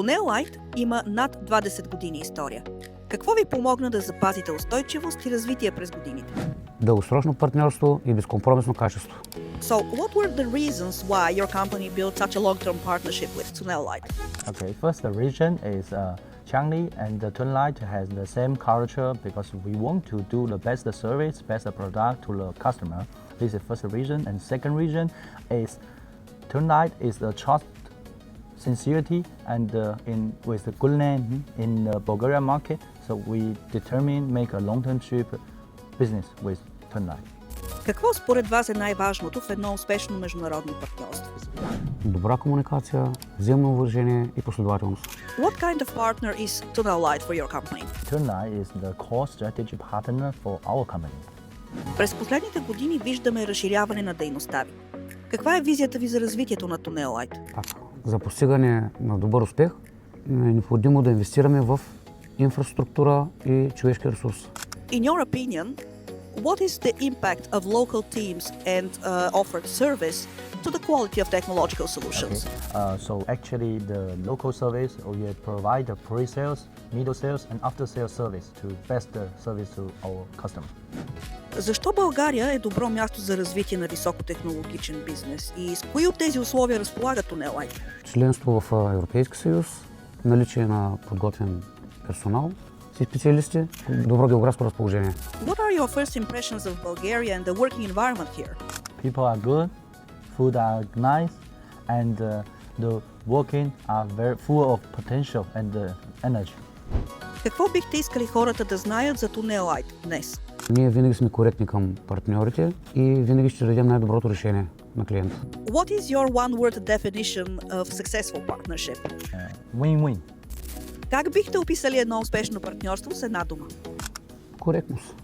Тунелайт има над 20 години история. Какво ви помогна да запазите устойчивост и развитие през годините? Дългосрочно партньорство и безкомпромисно качество. So, what were the reasons why your company built such a long-term partnership with Tunelite? Okay, first the reason is Changi and the Tunlight has the same culture because we want to do the best service, best product to the customer. This is first reason. And second reason is Tunlight is the trust, sincerity, and with the good name in the Bulgarian market. So we determine make a long-term trip business with Tunlight. Какво според вас е най-важното в едно успешно международно партньорство? Добра комуникация, взаимно уважение и последователност. What kind of partner is Tunelite for your company? Tunlight is the core strategic partner for our company. През последните години виждаме разширяване на дейността ви. Каква е визията ви за развитието на Tunelite? За постигане на добър успех е необходимо да инвестираме в инфраструктура и човешки ресурс. In your opinion, what is the impact of local teams and offered service to the quality of technological solutions? So actually the local service we provide the pre-sales, middle sales and after-sales service to best service to our customer. Защо България е добро място за развитие на високотехнологичен бизнес и с кои от тези условия разполага Tunelite? Членство в Европейски съюз, наличие на подготвен персонал и специалисти, добро географско разположение. What are your first impressions of Bulgaria and the working environment here? People are good, food are nice, and the working are very full of potential and energy. Какво бихте искали хората да знаят за Tunelite днес? Ние винаги сме коректни към партньорите и винаги ще дадем най-доброто решение на клиента. What is your one-word definition of successful partnership? Win-win. Как бихте описали едно успешно партньорство с една дума? Коректност.